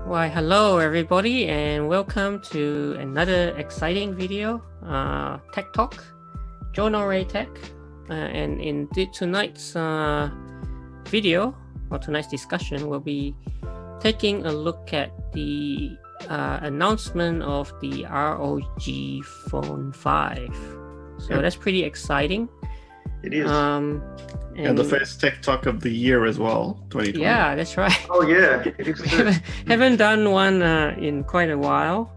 Why, hello everybody, and welcome to another exciting video, Tech Talk, Jono Ray Tech. And in tonight's video, or tonight's discussion, we'll be taking a look at the announcement of the ROG Phone 5. So that's pretty exciting. It is. And the first Tech Talk of the year as well, 2020. Yeah, that's right. Oh yeah, it is too. Haven't done one in quite a while.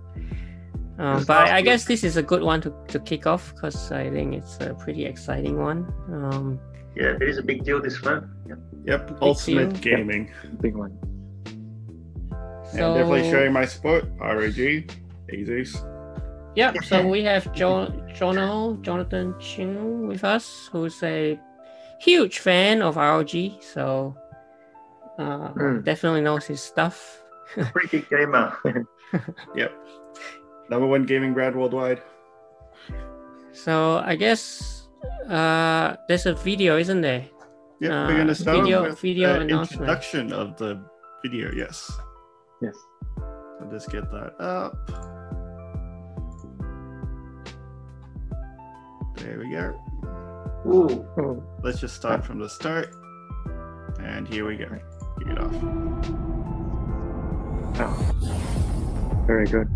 But I guess this is a good one to kick off because I think it's a pretty exciting one. Yeah, it is a big deal, this phone. Yep, ultimate gaming. Big one. So, and definitely showing my support, ROG, ASUS. Yep, so we have Jonathan Ching with us, who's a huge fan of ROG, so definitely knows his stuff. Pretty big gamer. Yep. #1 gaming brand worldwide. So I guess there's a video, isn't there? Yep, we're going to start with video the announcement. introduction of the video, yes. Yes. I'll just get that up. There we go. Ooh. Let's just start from the start. And here we go. Kick it off. Oh. Very good.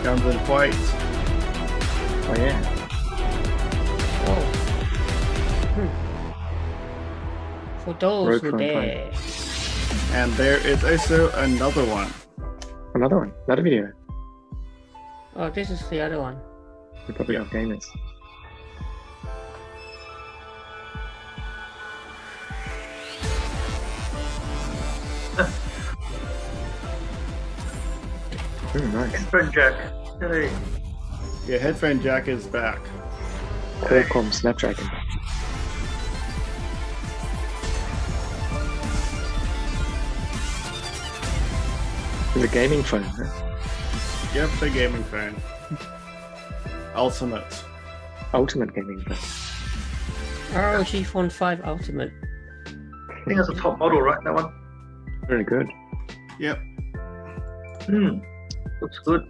Comes in white. Oh yeah. For those ROG who Phone dare. And there is also another one. Another one. Another video. Oh, this is the other one. Republic of Gamers. Nice. Headphone jack. Hey. Yeah, headphone jack is back. Qualcomm Snapdragon. It's a gaming phone, huh? Yep, the gaming phone. Ultimate. Ultimate gaming phone. ROG Phone 5 Ultimate. I think that's a top model, right? That one. Very good. Yep. Looks good.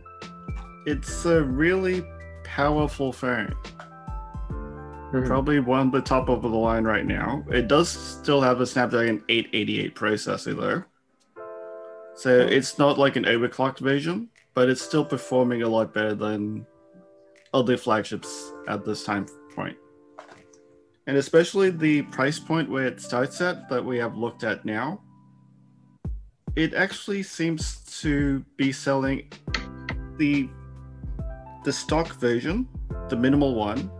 It's a really powerful phone. Probably one of the top of the line right now. It does still have a Snapdragon 888 processor though. So it's not like an overclocked version, but it's still performing a lot better than other flagships at this time point. And especially the price point where it starts at that we have looked at now, it actually seems to be selling the stock version, the minimal one,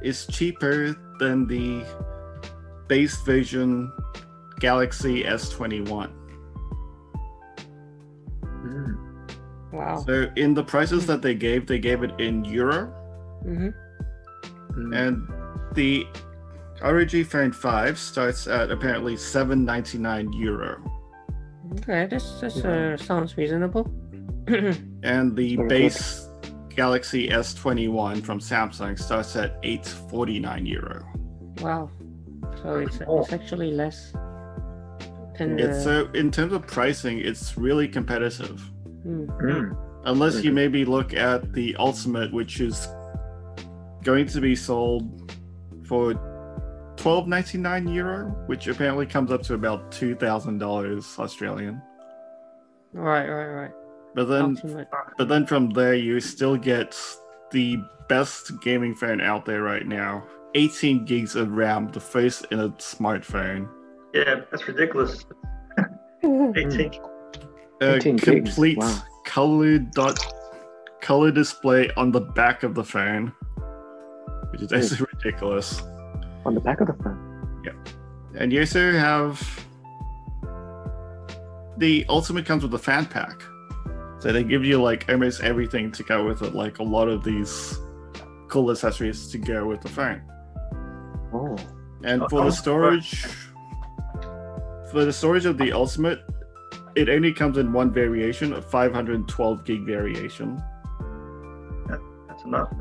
is cheaper than the base version Galaxy S21. Wow. So in the prices that they gave it in euro. Mm-hmm. And the ROG Phone 5 starts at apparently €799. Okay, this sounds reasonable. And the base Galaxy S21 from Samsung starts at €849. Wow. So it's actually less than So in terms of pricing, it's really competitive. Mm. Unless you maybe look at the Ultimate, which is going to be sold for €12.99, which apparently comes up to about $2,000 Australian. Right. But then, Ultimate. from there, you still get the best gaming phone out there right now. 18 gigs of RAM, the first in a smartphone. Yeah, that's ridiculous. 18. 18 gigs, Complete wow. colored color display on the back of the phone, which is actually ridiculous. On the back of the phone? Yeah. And you also have the Ultimate comes with a fan pack. So they give you like almost everything to go with it, like a lot of these cool accessories to go with the phone. Oh. And for the storage of the Ultimate, it only comes in one variation, a 512 gig variation. That's enough.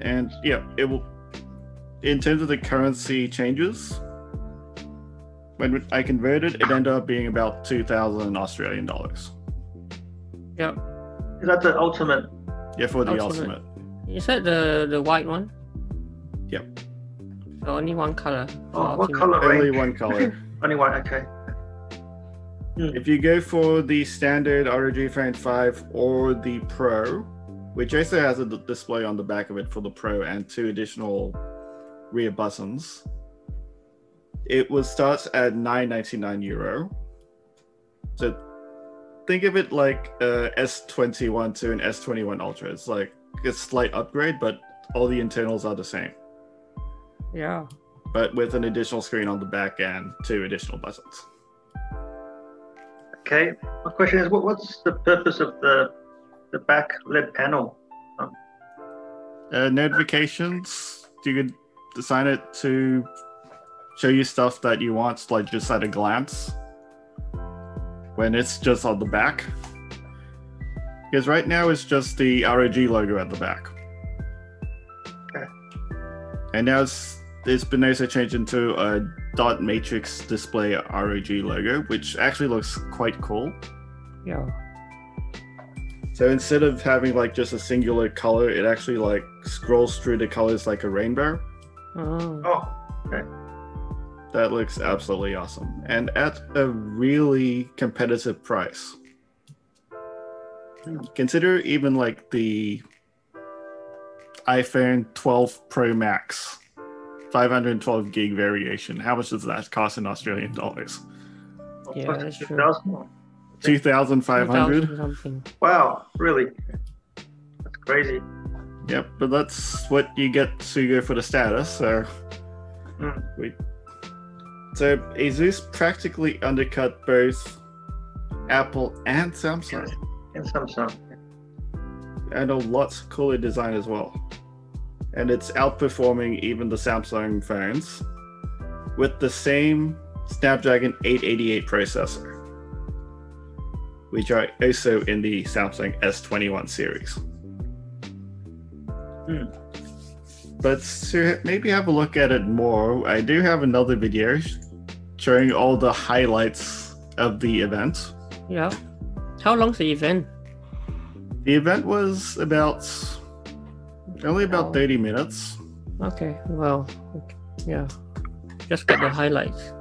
And yeah, it will. In terms of the currency changes, when I converted, it ended up being about 2,000 Australian dollars. Yep. Is that the Ultimate? Yeah, for the Ultimate. Is that the white one? Yep. So only one color. Oh, what color range? Only one color. Only one, okay. If you go for the standard ROG Phone 5 or the Pro, which also has a display on the back of it for the Pro and 2 additional rear buttons, it starts at €9.99. So think of it like S21 to an S21 Ultra. It's like a slight upgrade, but all the internals are the same. Yeah. But with an additional screen on the back and 2 additional buttons. Okay. My question is, what's the purpose of the back LED panel? Notifications. You could design it to show you stuff that you want, like just at a glance, when it's just on the back. Because right now it's just the ROG logo at the back. Okay. And now it's been also changed into a dot matrix display ROG logo, which actually looks quite cool. Yeah. So instead of having like just a singular color, it actually like scrolls through the colors like a rainbow. Oh, okay. That looks absolutely awesome. And at a really competitive price. Consider even like the iPhone 12 Pro Max 512 gig variation. How much does that cost in Australian dollars? Yeah, that's true. 2,500. Something. Wow, really? That's crazy. Yep, but that's what you get to go for the status. So, so ASUS practically undercut both Apple and Samsung. And Samsung. And a lot cooler design as well. And it's outperforming even the Samsung phones with the same Snapdragon 888 processor, which are also in the Samsung S21 series. But to maybe have a look at it more, I do have another video showing all the highlights of the event. Yeah. How long's the event? The event was only about 30 minutes. Okay, well, yeah. Just get the highlights.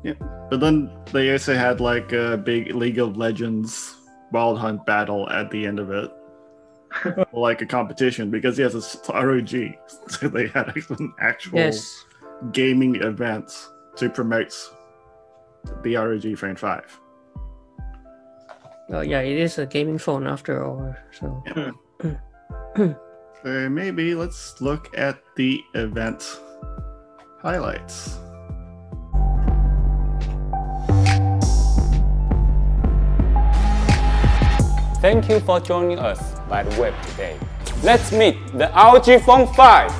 Yeah, but then they also had like a big League of Legends Wild Hunt battle at the end of it. Like a competition, because yes, it's ROG. So they had an actual gaming event to promote the ROG Phone 5. Well, yeah, it is a gaming phone after all, so... Yeah. So maybe let's look at the event highlights. Thank you for joining us by the web today. Let's meet the ROG Phone 5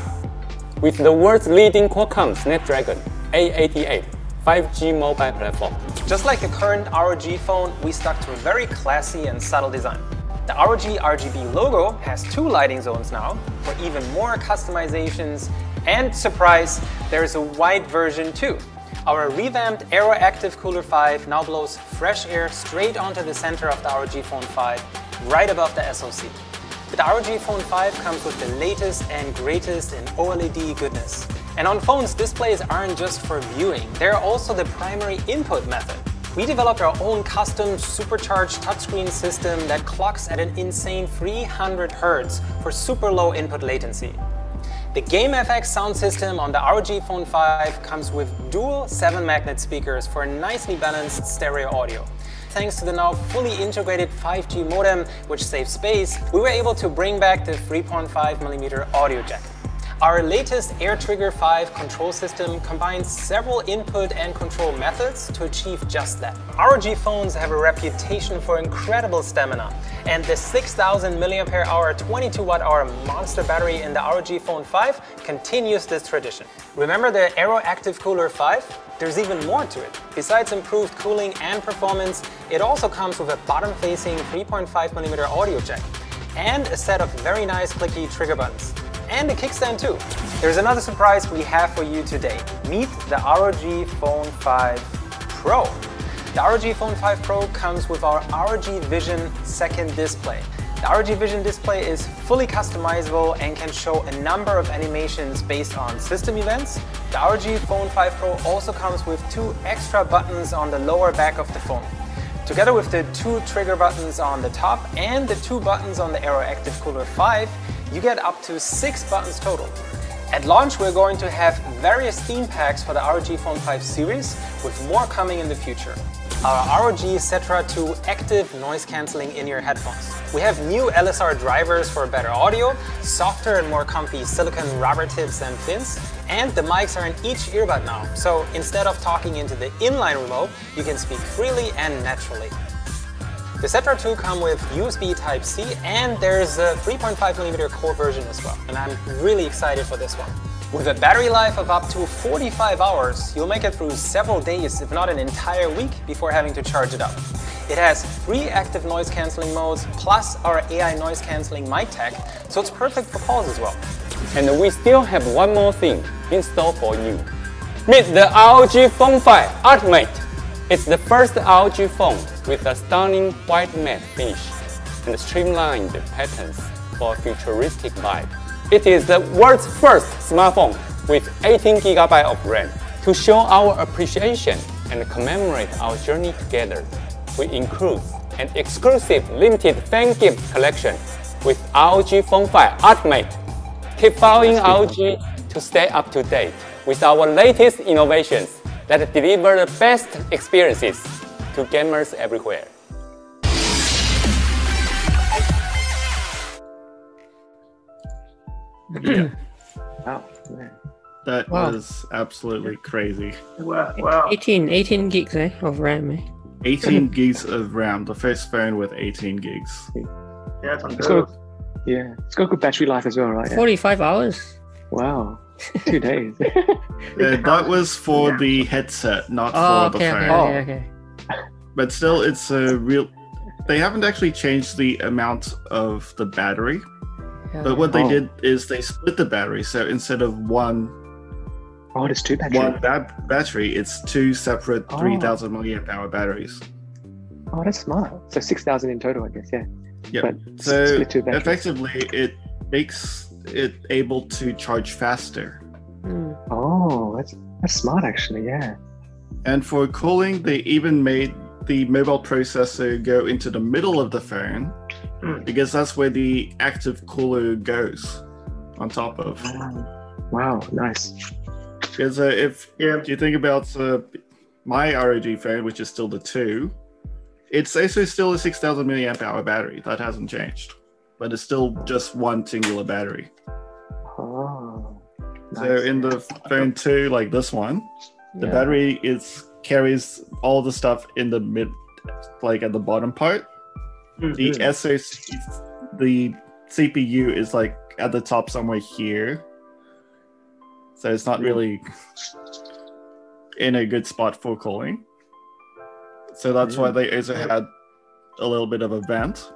with the world's leading Qualcomm Snapdragon 888 5G mobile platform. Just like the current ROG phone, we stuck to a very classy and subtle design. The ROG RGB logo has 2 lighting zones now for even more customizations, and surprise, there is a white version too. Our revamped Aero Active Cooler 5 now blows fresh air straight onto the center of the ROG Phone 5, right above the SoC. The ROG Phone 5 comes with the latest and greatest in OLED goodness. And on phones, displays aren't just for viewing, they're also the primary input method. We developed our own custom supercharged touchscreen system that clocks at an insane 300 Hz for super low input latency. The Game FX sound system on the ROG Phone 5 comes with dual 7-magnet speakers for nicely balanced stereo audio. Thanks to the now fully integrated 5G modem, which saves space, we were able to bring back the 3.5mm audio jack. Our latest AirTrigger 5 control system combines several input and control methods to achieve just that. ROG phones have a reputation for incredible stamina, and the 6000 mAh 22Wh monster battery in the ROG Phone 5 continues this tradition. Remember the Aero Active Cooler 5? There's even more to it. Besides improved cooling and performance, it also comes with a bottom-facing 3.5mm audio jack and a set of very nice clicky trigger buttons. And a kickstand too. There's another surprise we have for you today. Meet the ROG Phone 5 Pro. The ROG Phone 5 Pro comes with our ROG Vision second display. The ROG Vision display is fully customizable and can show a number of animations based on system events. The ROG Phone 5 Pro also comes with 2 extra buttons on the lower back of the phone. Together with the 2 trigger buttons on the top and the 2 buttons on the Aero Active Cooler 5, you get up to 6 buttons total. At launch, we're going to have various theme packs for the ROG Phone 5 series, with more coming in the future. Our ROG Cetra 2 active noise cancelling in-ear headphones. We have new LSR drivers for better audio, softer and more comfy silicone rubber tips and pins, and the mics are in each earbud now. So instead of talking into the inline remote, you can speak freely and naturally. The Cetra 2 come with USB Type-C, and there's a 3.5mm core version as well, and I'm really excited for this one. With a battery life of up to 45 hours, you'll make it through several days, if not an entire week, before having to charge it up. It has 3 active noise cancelling modes, plus our AI noise cancelling mic tech, so it's perfect for calls as well. And we still have one more thing in store for you. Meet the ROG Phone 5 Ultimate. It's the first ROG phone with a stunning white matte finish and streamlined patterns for a futuristic vibe. It is the world's first smartphone with 18GB of RAM. To show our appreciation and commemorate our journey together, we include an exclusive limited fan gift collection with ROG Phone 5 Ultimate. Keep following ROG to stay up to date with our latest innovations that deliver the best experiences to gamers everywhere. Wow. Man. That Wow. was absolutely crazy. Wow. 18 gigs of RAM. 18 gigs of RAM, the first phone with 18 gigs. Yeah, it's It's unreal. got, yeah, it's got good battery life as well, right? Yeah. 45 hours. Wow. 2 days. That was for the headset, not Oh, for okay, the okay, phone. okay. But still, it's a real... They haven't actually changed the amount of the battery. But what they Oh. did is they split the battery. So instead of one Oh, there's 2 batteries. battery, it's 2 separate Oh. 3000 mAh batteries. Oh, that's smart. So 6,000 in total, I guess, yeah. Yeah. But So split 2 batteries. effectively, it makes it able to charge faster. Hmm. Oh, that's smart actually, yeah. And for cooling, they even made the mobile processor go into the middle of the phone, because that's where the active cooler goes on top of. Wow, nice. Because if Yeah. you think about my ROG phone, which is still the 2, it's also still a 6000 mAh battery. That hasn't changed. But it's still just one singular battery. Oh, So nice. in the phone 2, like this one, the Yeah. battery carries all the stuff in the mid, like at the bottom part. The SoC, the CPU is like at the top somewhere here. So it's not really in a good spot for cooling. So that's why they also had a little bit of a vent.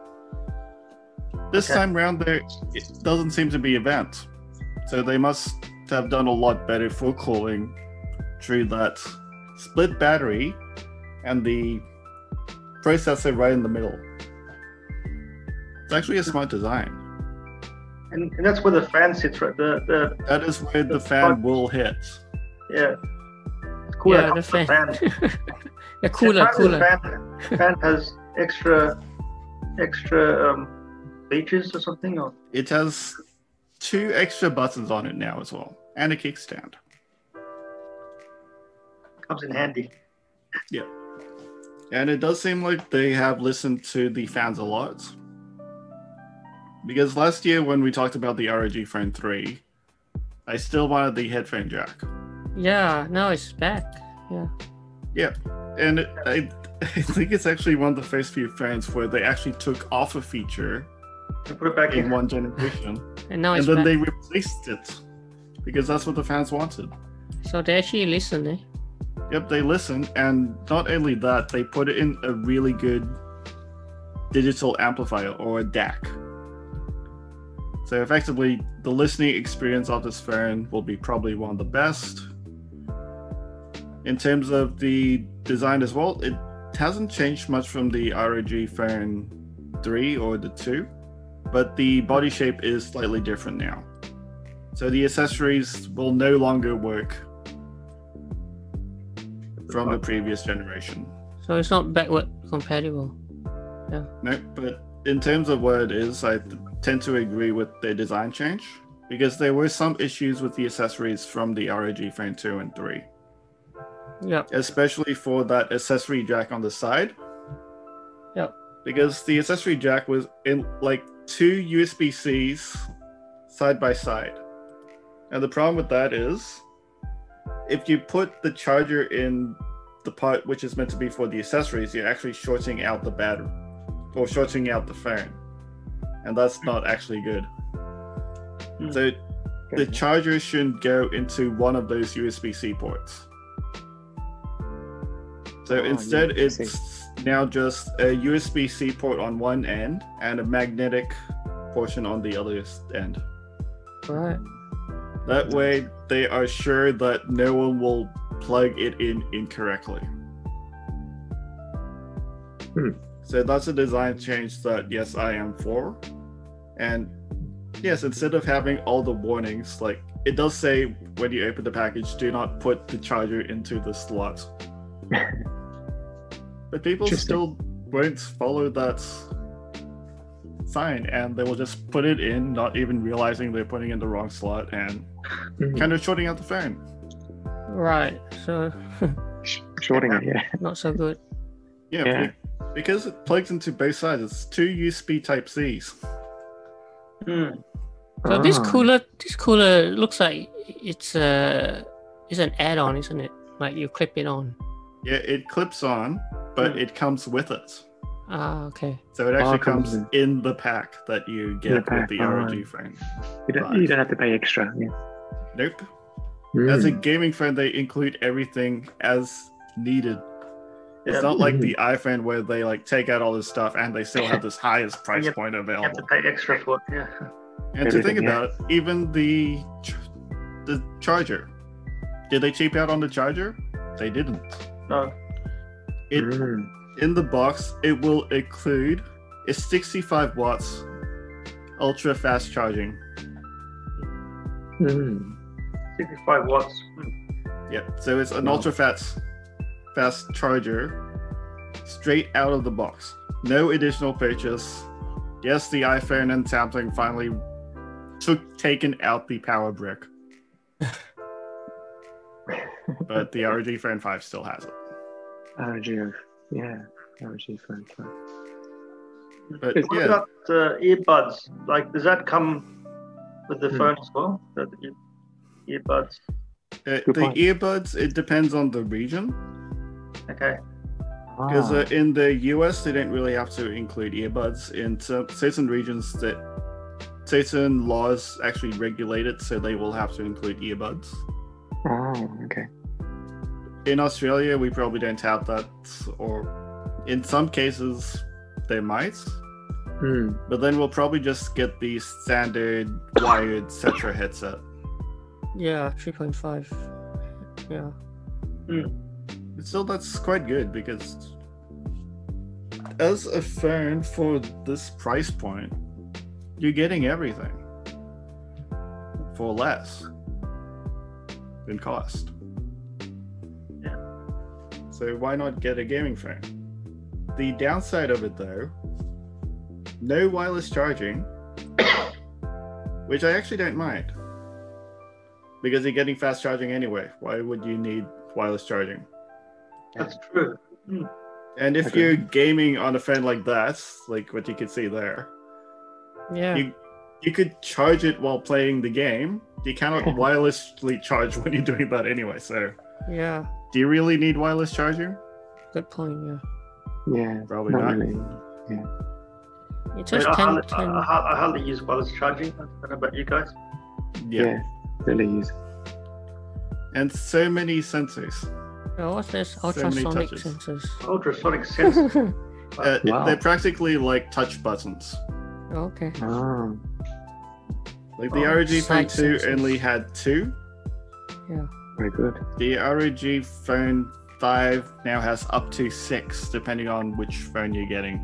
This Okay. time around, it doesn't seem to be a vent. So they must have done a lot better for cooling through that split battery and the processor right in the middle. It's actually a smart design. And that's where the fan sits, right? The That is where the fan will hit. yeah. It's cool. Yeah, that the comes fan. with fan. The cooler. Fan has extra features or something. Or It has 2 extra buttons on it now as well, and a kickstand. Comes in handy. Yeah. And it does seem like they have listened to the fans a lot. Because last year when we talked about the ROG Phone 3, I still wanted the headphone jack. Yeah, now it's back. Yeah. Yeah. And I think it's actually one of the first few phones where they actually took off a feature And put it back in in. one generation. And now And it's then back. they replaced it. Because that's what the fans wanted. So they actually listen, eh? Yep, they listened, and not only that, they put it in a really good digital amplifier, or a DAC. So effectively, the listening experience of this phone will be probably one of the best. In terms of the design as well, it hasn't changed much from the ROG Phone 3 or the 2, but the body shape is slightly different now. So the accessories will no longer work from the previous generation. So it's not backward compatible. No, but in terms of what it is, I tend to agree with the design change, because there were some issues with the accessories from the ROG Phone 2 and 3, Yep. especially for that accessory jack on the side. Yep. Because the accessory jack was in like 2 USB-Cs side by side. And the problem with that is, if you put the charger in the part which is meant to be for the accessories, you're actually shorting out the battery, or shorting out the phone. And that's not actually good. So the charger shouldn't go into one of those USB-C ports. So instead, USB-C. it's now just a USB-C port on one end and a magnetic portion on the other end. Right. That way, they are sure that no one will plug it in incorrectly. So that's a design change that, yes, I am for. And yes, instead of having all the warnings, like it does say when you open the package, do not put the charger into the slot. But people still won't follow that sign, and they will just put it in, not even realizing they're putting in the wrong slot, and kind of shorting out the phone. Right. So Shorting it, yeah. not so good. Yeah. Because it plugs into both sides. It's 2 USB Type-Cs. So this cooler looks like it's an add-on, isn't it? Like you clip it on. Yeah, it clips on, but it comes with it. Ah, okay. So it actually comes comes in the pack that you get with the ROG phone. You don't have to pay extra. Yeah. Nope. As a gaming phone, they include everything as needed. It's not like the iPhone where they like take out all this stuff and they still have this highest price point You have available. to pay extra for it. Yeah. And to think about it, even the charger, did they cheap out on the charger? They didn't. No. In the box, it will include a 65 watts ultra fast charging. 65 watts. Yep. So it's an ultra fast charger straight out of the box. No additional purchase. Yes, the iPhone and Samsung finally taken out the power brick. But the ROG Phone 5 still has it. ROG Phone 5. But What yeah, about earbuds? Like, does that come with the phone as well? The earbuds. the point. earbuds, it depends on the region. Okay. Because in the US, they don't really have to include earbuds. In certain regions, that certain laws actually regulate it, so they will have to include earbuds. Okay. In Australia, we probably don't have that, or in some cases, they might. But then we'll probably just get the standard wired Cetra headset. Yeah, 3.5. Yeah. Still, that's quite good because as a phone for this price point, you're getting everything for less than cost. Yeah. So why not get a gaming phone? The downside of it though, no wireless charging which I actually don't mind. Because you're getting fast charging anyway. Why would you need wireless charging? That's true. And if you're gaming on a phone like that, like what you can see there, Yeah. you could charge it while playing the game. You cannot wirelessly charge when you're doing that anyway. So, Yeah. do you really need wireless charging? Good point. Yeah. Yeah. Probably not not. really. Yeah. It I, just mean, 10. I hardly use wireless charging. I don't know about you guys. Yeah. Really use. And so many sensors. Oh, what's this? many Ultrasonic touches. sensors. Ultrasonic sensor. Wow. They're practically like touch buttons. Okay. Oh. Like the ROG Phone Side 2 sensors. only had 2. Yeah. Very good. The ROG Phone 5 now has up to 6, depending on which phone you're getting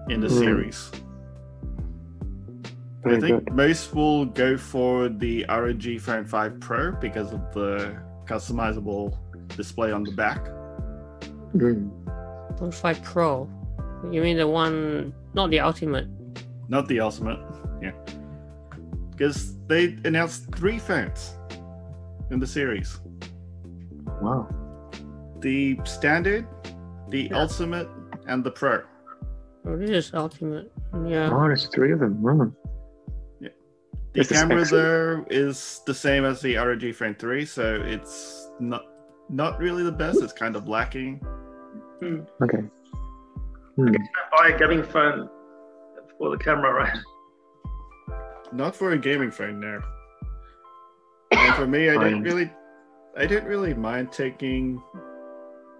in the series. Very I think good. most will go for the ROG Phone 5 Pro because of the customizable display on the back. Phone 5 Pro. You mean the one, not the Ultimate? Not the Ultimate, yeah. Because they announced 3 phones in the series. Wow. The Standard, the Ultimate, and the Pro. Oh, this is Ultimate. Yeah. Oh, there's 3 of them. Oh. The Is the camera specs- there is the same as the ROG Phone 3, so it's not really the best. It's kind of lacking. Okay. Buy a gaming phone for the camera, right? Not for a gaming phone, no. And for me, I don't really mind taking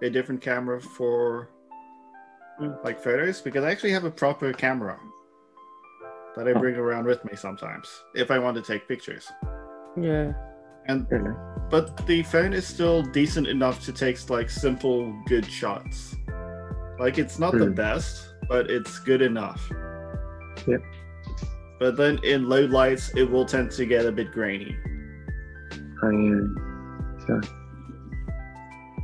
a different camera for like photos because I actually have a proper camera that I bring around with me sometimes if I want to take pictures. Yeah. And Really? but the phone is still decent enough to take like simple, good shots. Like it's not the best, but it's good enough. Yep. But then in low lights, it will tend to get a bit grainy. I so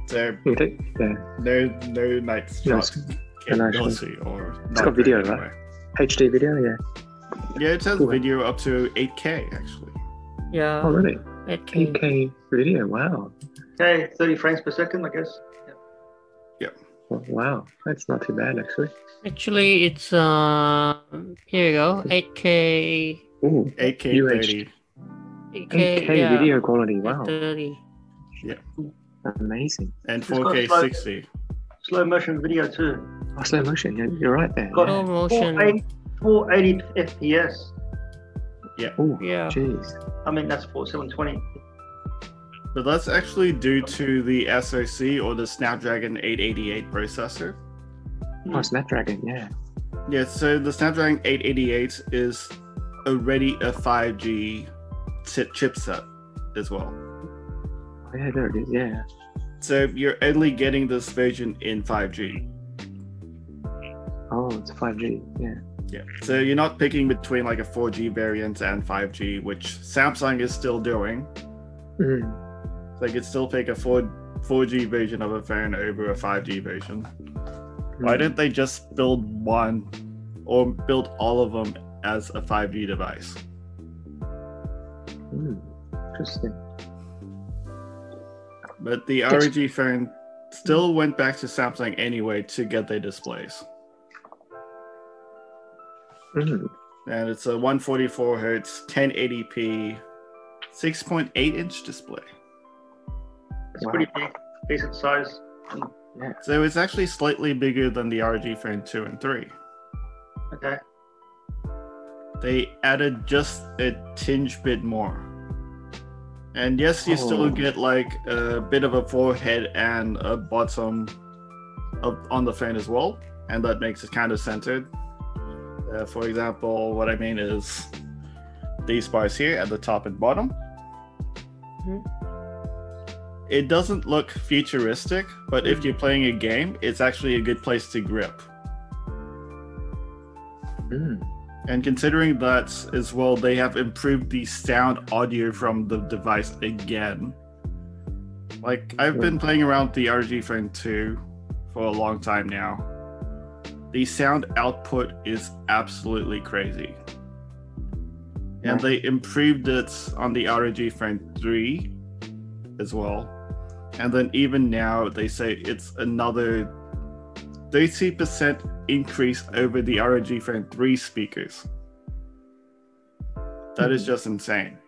So you take no night shots capability or It's got video, right? HD video, yeah. Yeah, it has Cool. video up to 8K actually. Yeah. Oh really? 8K. 8K video, wow. Okay, 30 frames per second, I guess. Oh, wow, that's not too bad actually. Actually, it's here you go. 8K. Ooh, 8K UHD. 30. 8K yeah, video quality, wow. 30. Amazing. And It's got 4K slow- 60. Slow motion video too. Oh, slow motion, yeah, you're right there. Got Slow motion. 480 FPS. Oh, Yeah. jeez. I mean, that's 720. But that's actually due to the SoC or the Snapdragon 888 processor. Oh, Snapdragon, yeah. Yeah, so the Snapdragon 888 is already a 5G chipset as well. Oh, yeah, there it is, yeah. So you're only getting this version in 5G. Oh, it's 5G, yeah. Yeah. So you're not picking between like a 4G variant and 5G, which Samsung is still doing. Mm. So you could still pick a 4G version of a phone over a 5G version. Why don't they just build one or build all of them as a 5G device? Interesting. But the ROG phone still went back to Samsung anyway to get their displays. Mm. And it's a 144 hertz, 1080p, 6.8 inch display. It's Wow. pretty big, decent size. So it's actually slightly bigger than the ROG Phone 2 and 3. Okay. They added just a tinge bit more. And yes, you still get like a bit of a forehead and a bottom on the phone as well. And that makes it kind of centered. For example, what I mean is these bars here at the top and bottom. It doesn't look futuristic, but if you're playing a game, it's actually a good place to grip. And considering that as well, they have improved the sound audio from the device again. Like, I've been playing around the ROG Phone 2 for a long time now. The sound output is absolutely crazy. And they improved it on the ROG Phone 3 as well. And then even now, they say it's another 30% increase over the ROG Phone 3 speakers. That is just insane.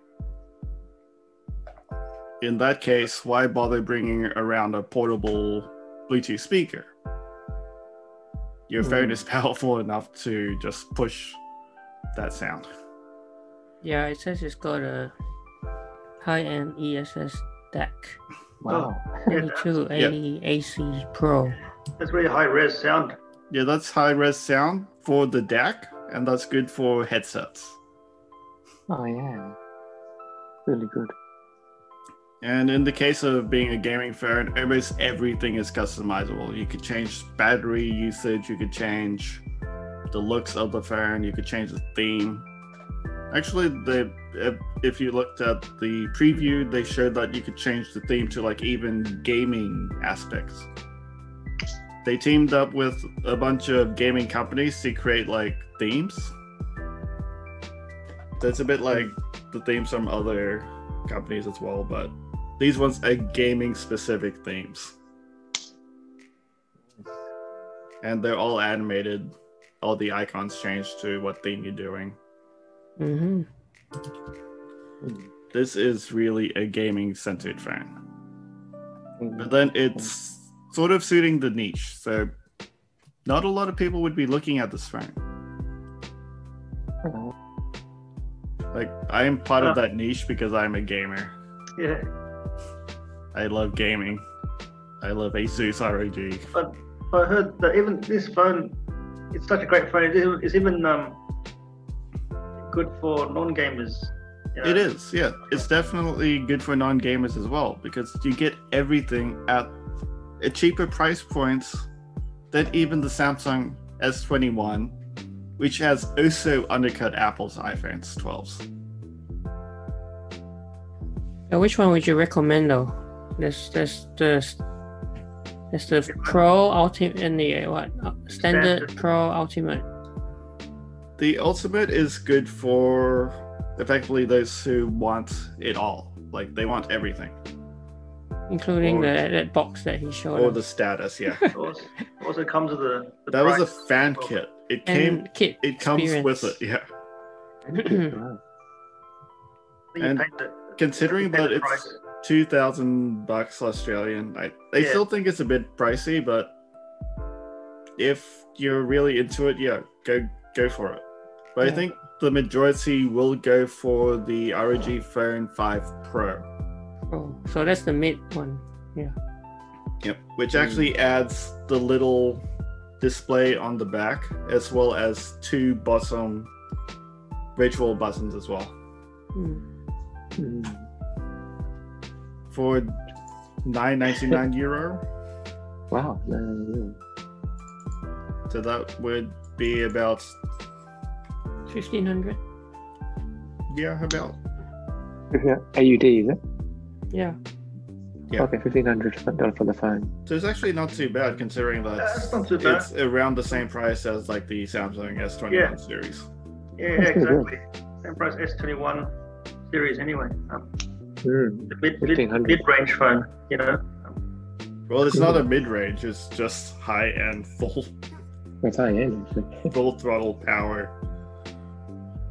In that case, why bother bringing around a portable Bluetooth speaker? Your phone is powerful enough to just push that sound. Yeah, it says it's got a high-end ESS DAC. Wow. 2280 AC Pro. That's really high res sound. Yeah, that's high-res sound for the DAC, and that's good for headsets. Oh yeah. Really good. And in the case of being a gaming phone, almost everything is customizable. You could change battery usage, you could change the looks of the phone, you could change the theme. Actually, if you looked at the preview, they showed that you could change the theme to like even gaming aspects. They teamed up with a bunch of gaming companies to create like themes. That's a bit like the themes from other companies as well, but these ones are gaming specific themes. And they're all animated. All the icons change to what theme you're doing. Mm-hmm. This is really a gaming centered phone. But then it's sort of suiting the niche. So not a lot of people would be looking at this phone. Like, I am part of that niche because I'm a gamer. Yeah. I love gaming. I love ASUS ROG. But I heard that even this phone, it's such a great phone. It's even good for non-gamers. You know? It is, yeah. It's definitely good for non-gamers as well because you get everything at a cheaper price point than even the Samsung S21, which has also undercut Apple's iPhones 12s. Which one would you recommend though? There's the Pro, Ultimate, and the Standard, Pro, Ultimate. The Ultimate is good for effectively those who want it all. Like, they want everything. Including that box that he showed. Or us. the status, yeah. Also comes with the that was a price. fan kit. It came. Kit It comes experience. with it, yeah. You And paid considering that it's price. $2,000 Australian, I still think it's a bit pricey, but if you're really into it, yeah, go for it. But I think the majority will go for the ROG Phone 5 Pro. Oh, so that's the mid one. Yeah. Yep, which actually adds the little display on the back as well as two bottom virtual buttons as well. For €9.99. Wow. So that would be about 1,500. about. AUD, is it? Yeah. Yeah. Okay, $1,500 for the phone. So it's actually not too bad considering that That's not too bad. it's around the same price as like the Samsung S21 series. Yeah, That's pretty exactly. Same price S21 series anyway. The $1,500. mid-range phone, you know. Well, it's not a mid-range; it's just high-end, full That's high-end, actually. full throttle power.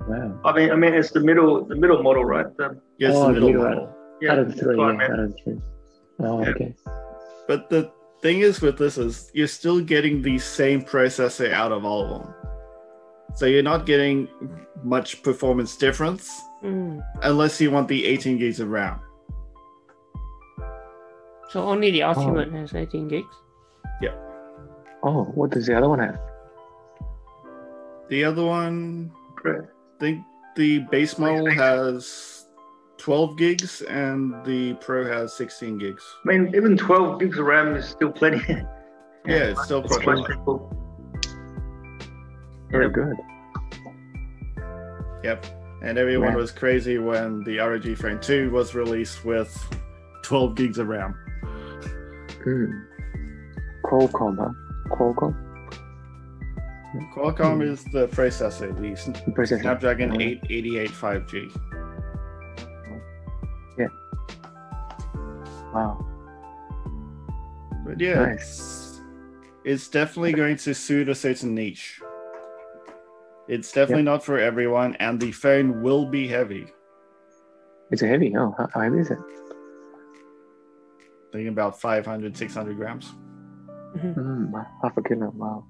Wow. I mean, it's the middle model, right? Yes, Oh, the middle middle, model. Yeah, Out of the three, that's what I yeah, meant. out of the three. Oh, Yeah. okay. But the thing is with this is you're still getting the same processor out of all of them. So you're not getting much performance difference unless you want the 18 gigs of RAM. So only the Ultimate has 18 gigs? Yeah. Oh, what does the other one have? The other one, Great. I think the base model has 12 gigs and the Pro has 16 gigs. I mean, even 12 gigs of RAM is still plenty. Yeah, it's still quite most good. people. Very good. Yep. And everyone RAM. was crazy when the ROG Phone 2 was released with 12 gigs of RAM. Qualcomm, huh? Qualcomm? Qualcomm is the processor, the Processor. Snapdragon 888 5G. Wow. But yeah, Nice. it's definitely going to suit a certain niche. It's definitely not for everyone, and the phone will be heavy. It's a heavy. Oh, how heavy is it? Thinking about 500, 600 grams. Half a kilo. Wow.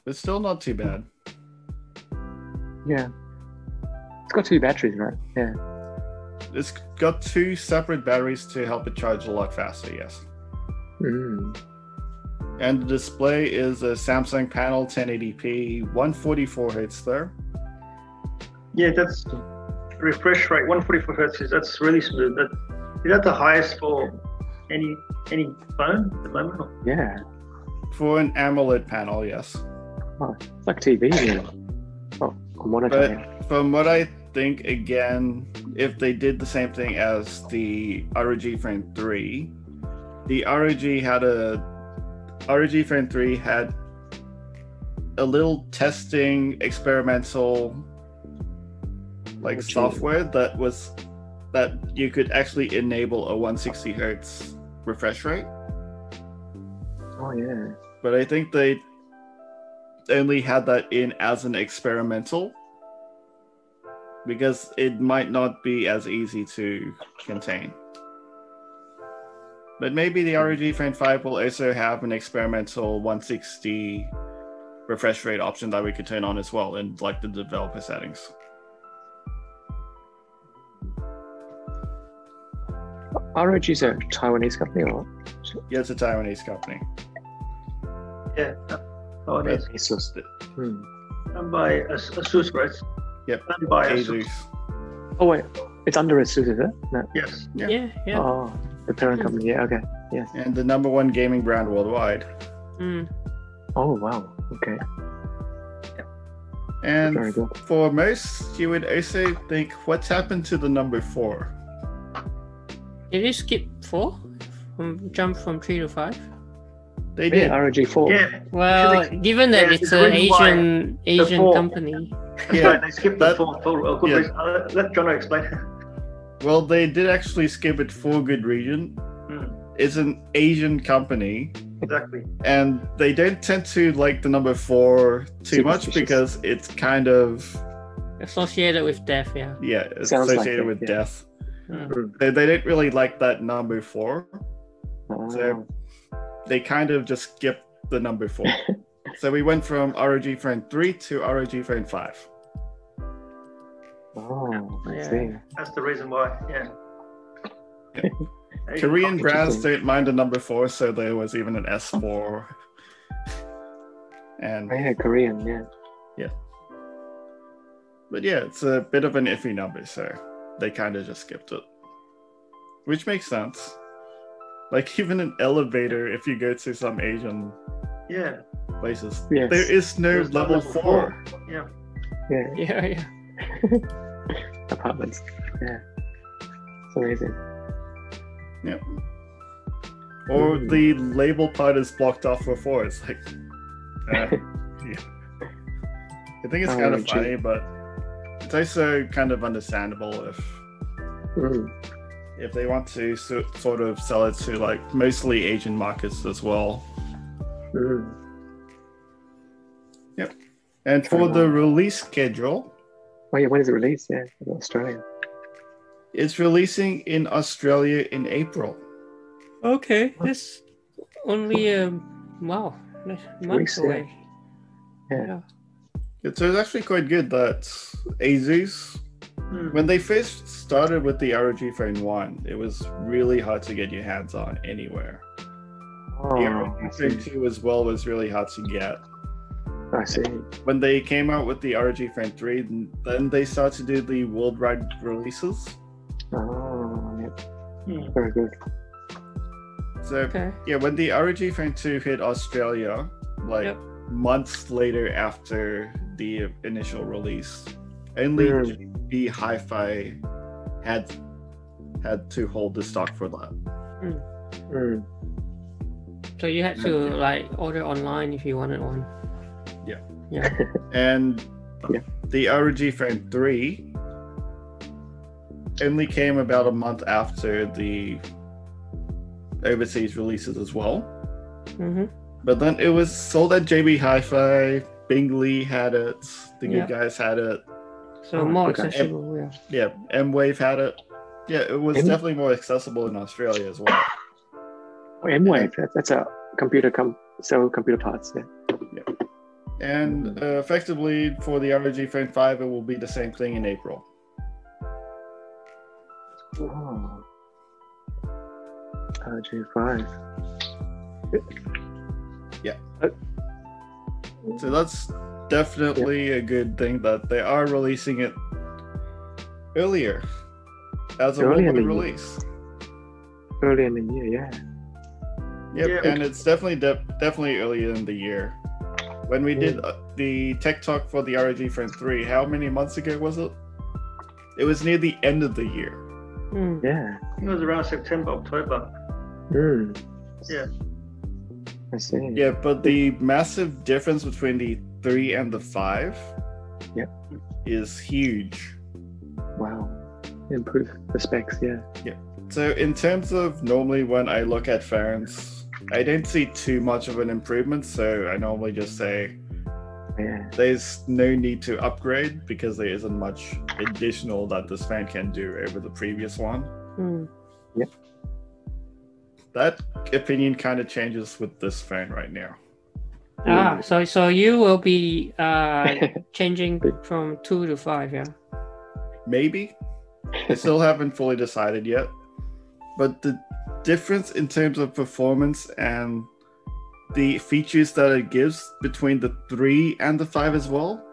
But still not too bad. Yeah. It's got 2 batteries, right? Yeah. It's got 2 separate batteries to help it charge a lot faster, yes. And the display is a Samsung panel 1080p, 144 Hz there. Yeah, that's refresh rate 144 hertz. That's really smooth. Is that the highest for any phone at the moment? Or? Yeah. For an AMOLED panel, yes. Oh, it's like TV. Yeah. Oh, a monitor. But from what I think, again, if they did the same thing as the ROG Phone 3, the ROG Phone 3 had a little testing experimental software that you could actually enable a 160 hertz refresh rate. Oh yeah. But I think they only had that in as an experimental because it might not be as easy to contain. But maybe the ROG Phone 5 will also have an experimental 160 refresh rate option that we could turn on as well in like the developer settings. ROG is a Taiwanese company or? Yeah, it's a Taiwanese company. Yeah. Oh, it is. ASUS. Done by ASUS, right? Yep. Done by ASUS. Oh wait, it's under ASUS, is it? No. Yes. Yeah. Oh, the parent company. Yeah. Okay. Yes. And the #1 gaming brand worldwide. Oh wow. Okay. And Very good. for most, you would also think, what's happened to the number 4? Did you skip 4? Jump from 3 to 5? They did. Yeah, ROG 4. Yeah. Well, given that yeah, it's it's an really why Asian four- company. Yeah, They skipped the for good reason. Let John explain. well, they did actually skip it for good reason. It's an Asian company, Exactly. and they don't tend to like the number 4 too much Superstitious. because it's kind of Associated with death, yeah. it's Sounds like associated it, with yeah. death. Mm. They don't really like that number 4, Oh. so they kind of just skipped the number 4. So we went from ROG Phone 3 to ROG Phone 5. Oh, I Yeah. see. That's the reason why. Yeah. Korean brands Interesting. don't mind the number 4, so there was even an S4. And Oh, yeah, Korean. Yeah. but yeah, it's a bit of an iffy number, so they kind of just skipped it, which makes sense. Like even an elevator, if you go to some Asian Yeah. places, Yes. there is no There's no level 4. Yeah. Yeah. Yeah. Apartments. Yeah. It's amazing. Yep. Or the label part is blocked off for 4. It's like, yeah. I think it's kind of ROG. funny, but it's also kind of understandable if they want to sort of sell it to like mostly Asian markets as well. Yep. And for the release schedule, Oh yeah, when is it released? Yeah, in Australia. it's releasing in Australia in April. Okay, that's only a month Weeks, yeah. away. Yeah. So it's actually quite good that ASUS, when they first started with the ROG Phone 1, it was really hard to get your hands on anywhere. Oh, The I ROG Phone see. 2 as well was really hard to get. I see. When they came out with the ROG Phone 3, then they started to do the worldwide releases. Oh, yeah. Very good. So Okay. yeah, when the ROG Phone 2 hit Australia, like Yep. months later after the initial release, only GB Hi-Fi had to hold the stock for that. So you had to like order online if you wanted one. Yeah. Yeah. And Yeah. the ROG Phone 3 only came about a month after the overseas releases as well. Mm-hmm. But then it was sold at JB Hi-Fi. Bingley had it. The Yeah. Good Guys had it. So Oh, more okay. accessible. Yeah. Yeah, M-Wave had it. Yeah, it was M- definitely more accessible in Australia as well. Oh, M-Wave. That's a computer sell computer parts. Yeah. And effectively for the ROG Phone 5, it will be the same thing in April. Oh. RG5. So that's definitely a good thing that they are releasing it earlier as a Early in worldwide the year. release. Early in the year, yeah. Yep, Yeah. and it's definitely earlier in the year. When we did the tech talk for the ROG Phone 3, how many months ago was it? It was near the end of the year. Mm. Yeah. I think it was around September, October. Yeah. I see. Yeah, but the massive difference between the 3 and the 5 is huge. Wow. Improve the specs, yeah. So in terms of normally when I look at phones, I don't see too much of an improvement, so I normally just say Yeah. there's no need to upgrade because there isn't much additional that this phone can do over the previous one. Mm. That opinion kind of changes with this phone right now. Ah, so you will be changing from 2 to 5, yeah. Maybe. I still haven't fully decided yet. But the difference in terms of performance and the features that it gives between the 3 and the 5 as well,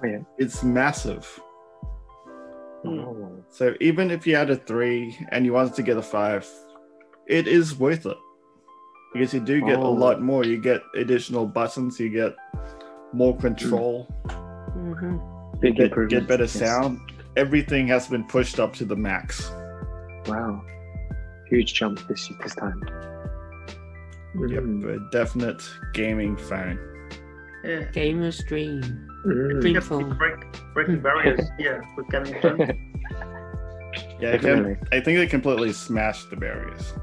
Oh, yeah. it's massive. Oh. So even if you had a 3 and you wanted to get a 5, it is worth it. Because you do get a lot more. You get additional buttons, you get more control, Mm-hmm. Big get improvements. better yes. sound. Everything has been pushed up to the max. Wow. Huge jump this time. Yep, a definite gaming phone. Yeah. Gamer's dream. Mm. Dream Definitely phone. breaking barriers. Yeah, with gaming phones. Yeah, Definitely. I think they completely smashed the barriers.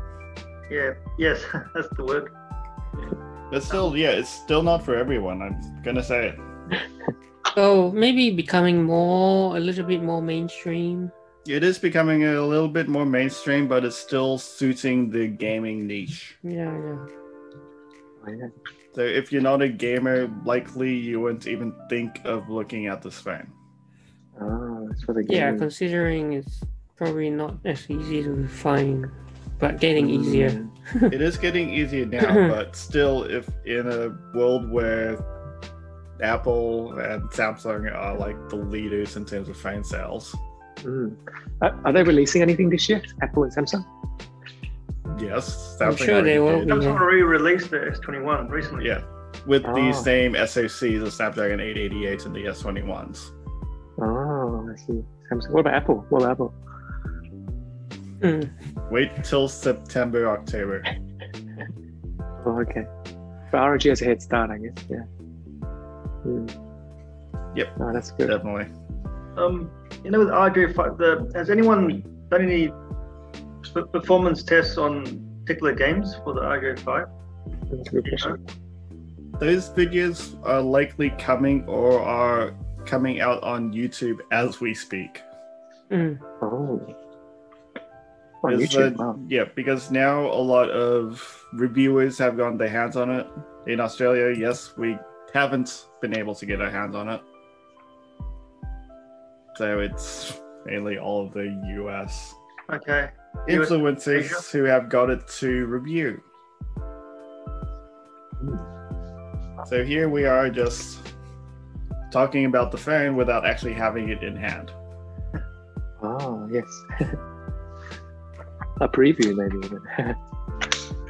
Yeah. Yes, that's the word. But still, yeah, it's still not for everyone. I'm gonna say it. So maybe becoming a little bit more mainstream. It is becoming a little bit more mainstream, but it's still suiting the gaming niche. Yeah. Oh, yeah. So if you're not a gamer, likely you wouldn't even think of looking at this phone. Oh, it's for the Yeah, game. considering it's probably not as easy to find, but getting easier. It is getting easier now, but still, if in a world where Apple and Samsung are like the leaders in terms of phone sales, Are they releasing anything this year? Apple and Samsung? yes, I'm Samsung sure they already will did. be. Samsung re-released the S21 recently. Yeah, with the Oh. same SoCs, the Snapdragon 888 and the S21s. Oh, I see. Samsung. What about Apple? Mm. Wait till September, October. Oh, okay. But ROG has a head start, I guess. Yeah. Yep. Oh, that's good. Definitely. With RG5, has anyone done any performance tests on particular games for the RG5? That's a good question. Those videos are likely coming or are coming out on YouTube as we speak. Mm. Oh. On Because, YouTube. Wow. yeah, because now a lot of reviewers have gotten their hands on it. In Australia, yes, we haven't been able to get our hands on it. So it's mainly all of the US Okay. influencers who have got it to review. So here we are just talking about the phone without actually having it in hand. Oh, yes. A preview, maybe.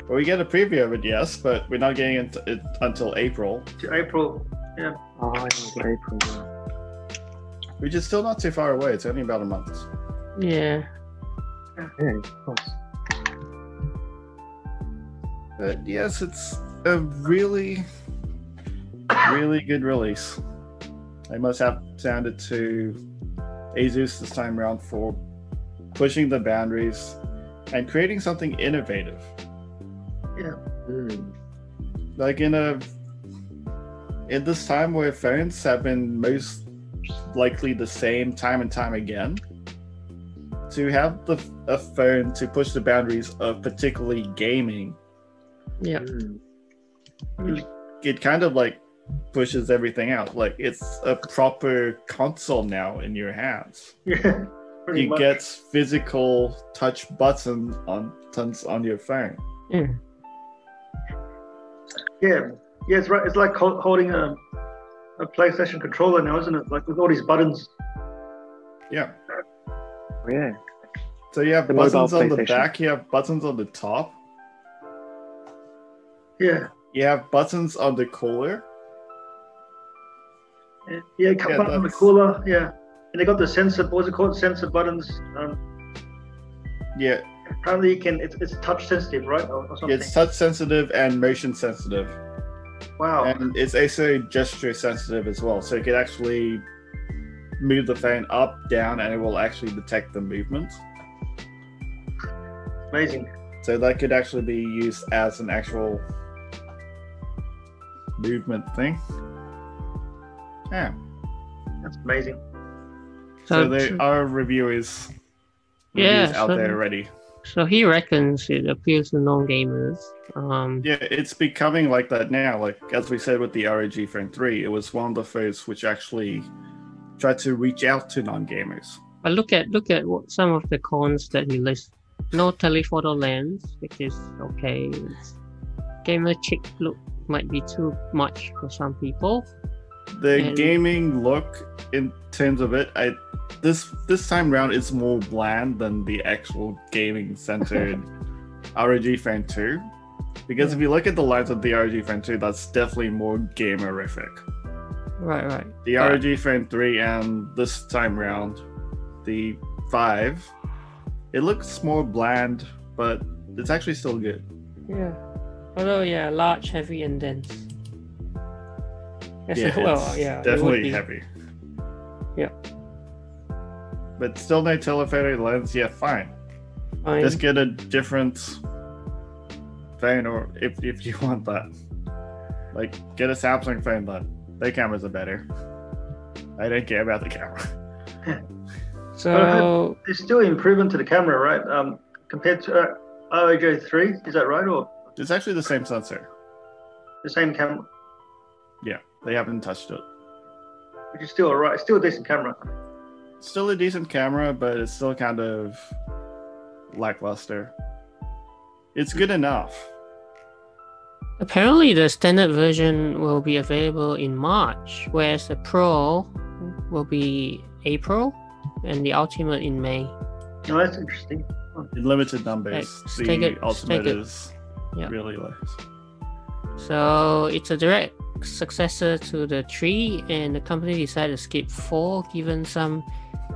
Well, we get a preview of it, yes, but we're not getting it until April, To April. Yeah. Oh, I know, April. Yeah. which is still not too far away. It's only about a month. Yeah. Yeah, of course. But yes, it's a really, really good release. I must have sounded to ASUS this time around for pushing the boundaries and creating something innovative. Yeah. Like in this time where phones have been most likely the same time and time again, to have a phone to push the boundaries of particularly gaming, Yeah. it kind of like pushes everything out. Like it's a proper console now in your hands. Yeah. Pretty You much. get physical touch buttons on your phone. Yeah. Yeah. Yeah, it's right. It's like holding a PlayStation controller now, isn't it? Like with all these buttons. Yeah. Oh, yeah. So you have The mobile buttons on the PlayStation. back, you have buttons on the top, Yeah. you have buttons on the cooler. Yeah, button on the that's- cooler. Yeah. And they got the sensor, what's it called? Sensor buttons. Yeah, Apparently you can, it's touch sensitive, right? Or something. it's touch sensitive and motion sensitive. Wow. And it's also gesture sensitive as well. So you can actually move the phone up, down, and it will actually detect the movement. Amazing. So that could actually be used as an actual movement thing. Yeah. That's amazing. So there are reviews out there already. So he reckons it appeals to non-gamers. Yeah, it's becoming like that now. Like as we said with the ROG Phone 3, it was one of the first which actually tried to reach out to non-gamers. But look at what some of the cons that he lists. No telephoto lens, which is okay. Gamer chick look might be too much for some people. The And- gaming look in terms of it, this time around it's more bland than the actual gaming centered ROG Phone 2. Because if you look at the lines of the ROG Phone 2, that's definitely more gamerific. Right. The ROG Phone 3 and this time around, the 5, it looks more bland, but it's actually still good. Yeah. Although, yeah, large, heavy, and dense. Yes, Yeah, well, it's yeah, it would definitely be. heavy. Yeah. But still no telephoto lens, yeah, fine. Fine. Just get a different phone, or if you want that. Like, get a Samsung phone then. Their cameras are better. I don't care about the camera. So, There's still improvement to the camera, right? Compared to ROG 3, is that right? Or It's actually the same sensor. the same camera, Yeah, they haven't touched it. which is still alright. Still a decent camera. Still a decent camera, but it's still kind of lackluster. It's good enough. apparently the standard version will be available in March, whereas the Pro will be April, and the Ultimate in May. No, that's interesting. In limited numbers, Like, the Ultimate staggered. is Yeah. really less. So it's a direct successor to the 3, and the company decided to skip 4, given some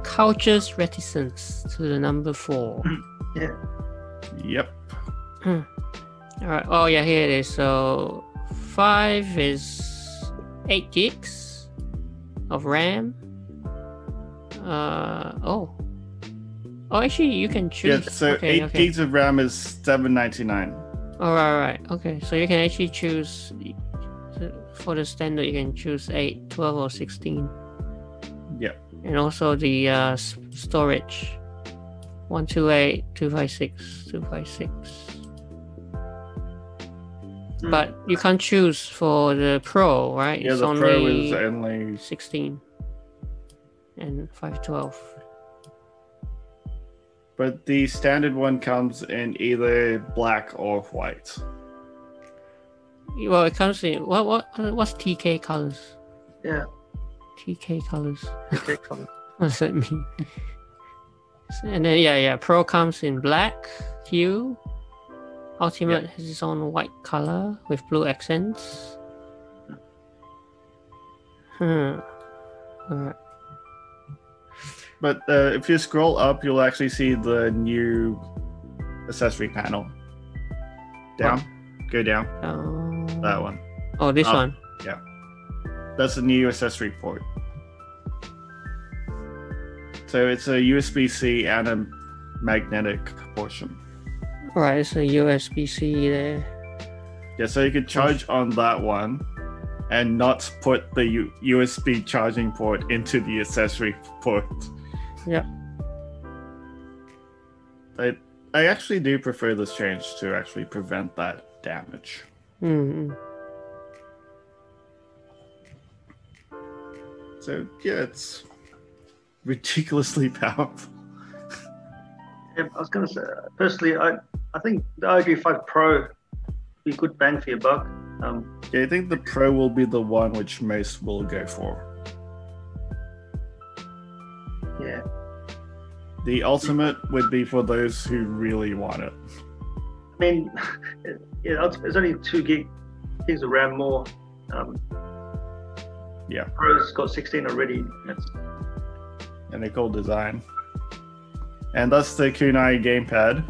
culture's reticence to the number 4. Yeah. Yep. All right. Oh yeah, here it is. So 5 is 8 gigs of RAM. Oh, actually, you can choose. Yeah, so 8 gigs of RAM is $799. Oh, right. Okay, so you can actually choose for the standard. You can choose 8, 12, or 16. Yeah. And also the storage, 128, 256, 256. But you can't choose for the Pro, right? Yeah, It's the only Pro is only 16 and 512. But the standard one comes in either black or white. Well, it comes in what's TK colors? Yeah. TK colors. Okay, cool. What does that mean? And then Pro comes in black hue. Ultimate has its own white color with blue accents. Alright. But if you scroll up, you'll actually see the new accessory panel. Down. Go down. That one. Oh, this one. Yeah. That's a new accessory port. So it's a USB-C and a magnetic portion. Right, it's a USB-C there. Yeah, so you could charge on that one and not put the USB charging port into the accessory port. Yeah. I actually do prefer this change to actually prevent that damage. Mm-hmm. So yeah, it's ridiculously powerful. Yeah, I was going to say, personally, I think the ROG 5 Pro would be good bang for your buck. Yeah, I think the Pro will be the one which most will go for. Yeah. The Ultimate would be for those who really want it. I mean, yeah, it's only 2 gigs of RAM more. Yeah. Pro's got 16 already. And a cool design. And that's the Kunai gamepad.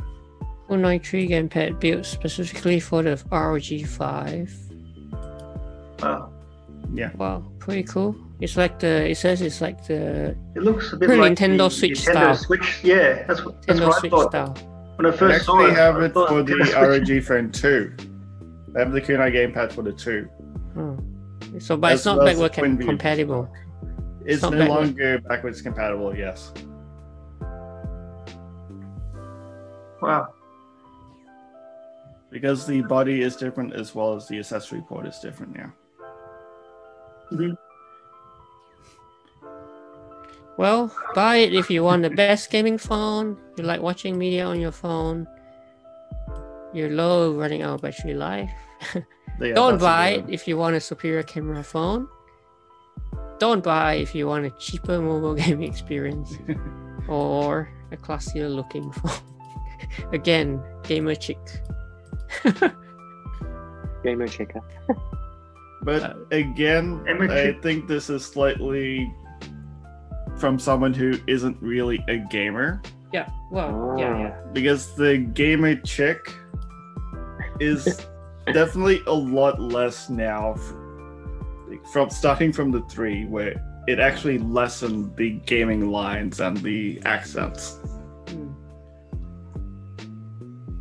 493 gamepad built specifically for the ROG 5. Wow. Yeah. Wow, pretty cool. It's like it says it's like the It looks a bit Pretty like Nintendo the Switch Nintendo style. Switch. Yeah, that's what Nintendo I Switch thought. style. When I They first saw actually it, have I it thought for the Nintendo Switch. ROG Phone 2. They have the Kunai gamepad for the 2. Oh. So, but it's As not well as backward the twin view. compatible. It's not no backward. longer backwards compatible, yes. Wow. Because the body is different as well as the accessory port is different now. Mhm. Well, buy it if you want the best gaming phone. You like watching media on your phone. You're low running out of battery life. Yeah, Don't that's a buy good it one. if you want a superior camera phone. Don't buy if you want a cheaper mobile gaming experience or a classier looking phone. Again, gamer chick. Gamer checker. But again, I think this is slightly from someone who isn't really a gamer. Yeah, well, yeah. Because the gamer chick is definitely a lot less now from starting from the 3, where it actually lessened the gaming lines and the accents.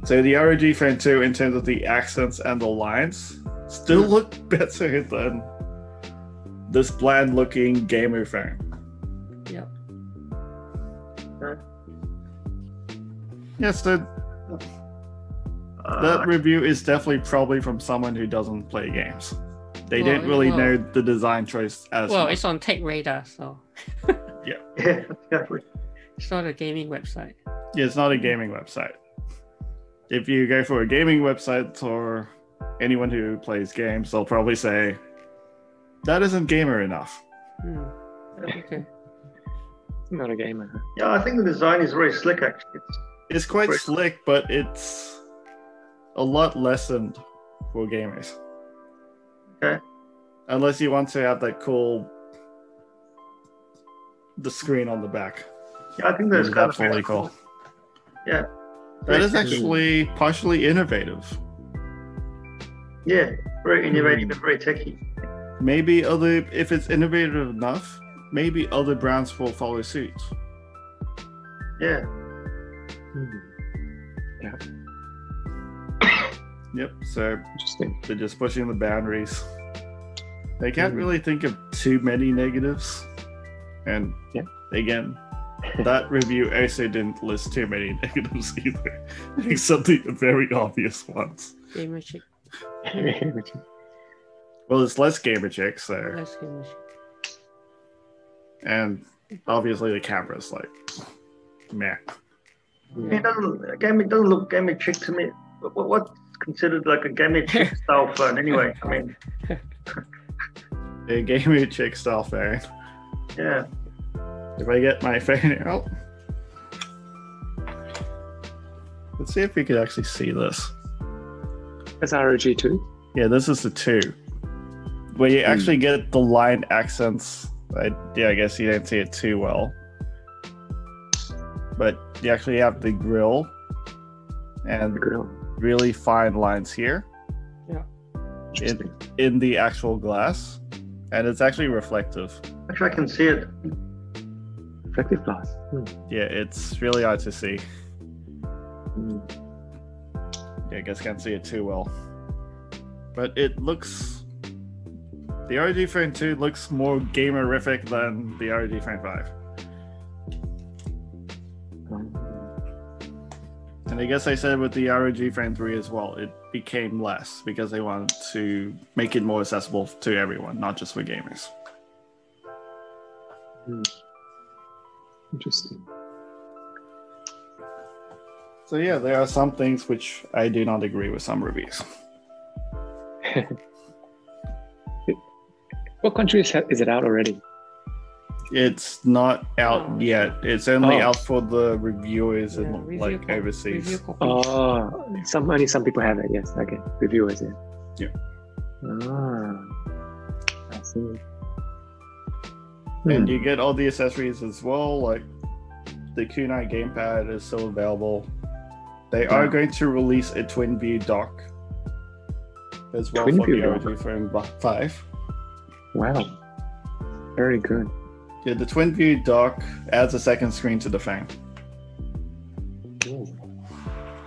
So the ROG Phone 2, in terms of the accents and the lines, still look better than this bland looking gamer phone. Yeah. Yeah, so that review is definitely probably from someone who doesn't play games. They didn't really know the design choice as Well, much. it's on Tech Radar, so Yeah, exactly. it's not a gaming website. Yeah, it's not a gaming website. If you go for a gaming website or anyone who plays games, they'll probably say, that isn't gamer enough. Okay. Not a gamer. Yeah, I think the design is very slick, actually. It's quite Great. slick, but it's a lot lessened for gamers. Okay. Unless you want to have that cool the screen on the back. Yeah, I think that's kind of absolutely cool. Yeah. That is actually partially innovative. Yeah, very innovative and very techy. Maybe if it's innovative enough, maybe other brands will follow suit. Yeah. Yeah. Yep, so Interesting. they're just pushing the boundaries. They can't really think of too many negatives. And again, that review also didn't list too many negatives either. Except the very obvious ones. Gamer chick. Well, it's less gamer chick, so Less gamer chick. and obviously the camera's like meh. It doesn't look gaming chick to me. What's considered like a gaming chick style phone anyway? I mean, A gamer chick style phone. yeah. If I get my phone out, let's see if we could actually see this. That's ROG 2. Yeah, this is the 2, where you actually get the line accents. I guess you didn't see it too well, but you actually have the grill and The grill. really fine lines here. in the actual glass, and it's actually reflective. Actually, I can see it. Reflective glass. Yeah, it's really hard to see. Mm. Yeah, I guess can't see it too well. But it looks... The ROG Phone 2 looks more gamerific than the ROG Phone 5. And I guess I said with the ROG Phone 3 as well, it became less because they wanted to make it more accessible to everyone, not just for gamers. Interesting. So yeah, there are some things which I do not agree with some reviews. What country is it out already? It's not out yet. It's only out for the reviewers in like overseas. Only some people have it. Yes, okay. Reviewers. Yeah. I see. And you get all the accessories as well. Like the Kunai gamepad is still available. They are going to release a twin view dock as well for the ROG Phone 5. Wow, very good. Yeah, the twin view dock adds a second screen to the phone.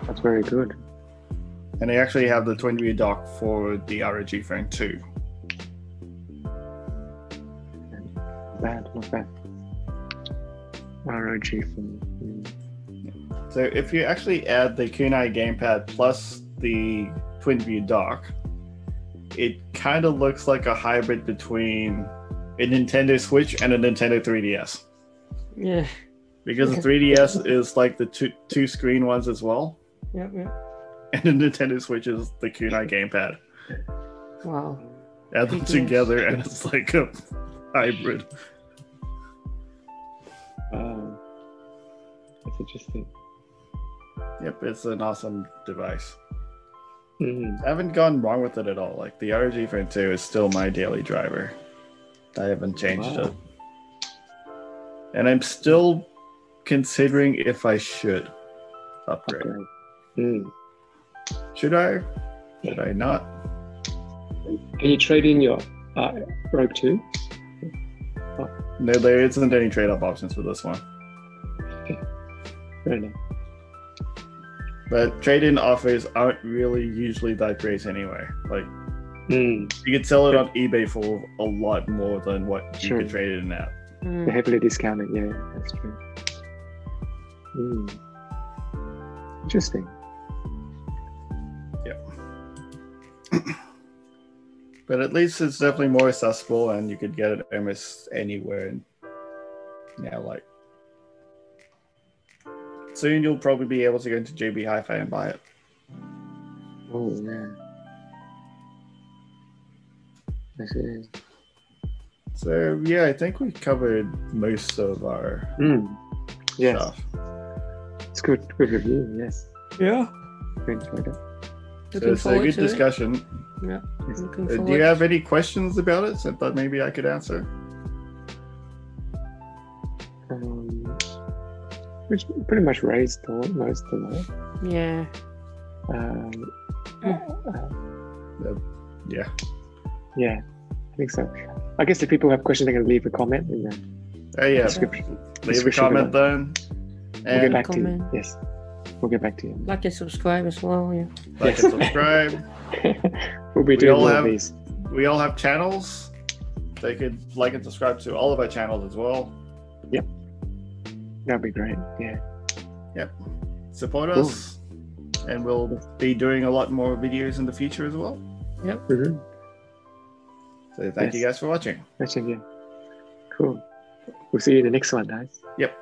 That's very good. And they actually have the twin view dock for the ROG Phone 2. Not bad. ROG Phone. So if you actually add the Kunai gamepad plus the twin view dock, it kind of looks like a hybrid between a Nintendo Switch and a Nintendo 3DS. Yeah. Because the 3DS is like the two screen ones as well. Yeah. And the Nintendo Switch is the Kunai gamepad. Wow. Add them together and it's like a hybrid. That's interesting. Yep, it's an awesome device. Mm-hmm. I haven't gone wrong with it at all. Like the ROG Phone 2 is still my daily driver. I haven't changed it. And I'm still considering if I should upgrade. Should I? Should I not? Can you trade in your ROG 2? No, there isn't any trade-off options for this one. Fair enough. But trade-in offers aren't really usually that great anyway. Like, you could sell it on eBay for a lot more than what you could trade it in at. They're heavily discounted. Yeah, that's true. Interesting. Yeah. But at least it's definitely more accessible, and you could get it almost anywhere. Yeah, like soon you'll probably be able to go into JB Hi-Fi and buy it. Oh yeah. I see. So yeah, I think we covered most of our stuff. It's good review. Yes. Yeah. Good enjoyed it. So it's a good discussion. Yeah. Do you have any questions about it? So I thought maybe I could answer. Which pretty much raised most of it. Yeah. Yeah, I think so. I guess if people have questions, they can leave a comment in the description. Leave a comment then. We'll get back to you. Yes, we'll get back to you. Like and subscribe as well. Yeah. Like and subscribe. We'll be doing more of these. We all have channels. They could like and subscribe to all of our channels as well. Yep. That'd be great. Yeah. Yep. Support us, and we'll be doing a lot more videos in the future as well. Yep. So thank you guys for watching. Yeah. Cool. We'll see you in the next one, guys. Yep.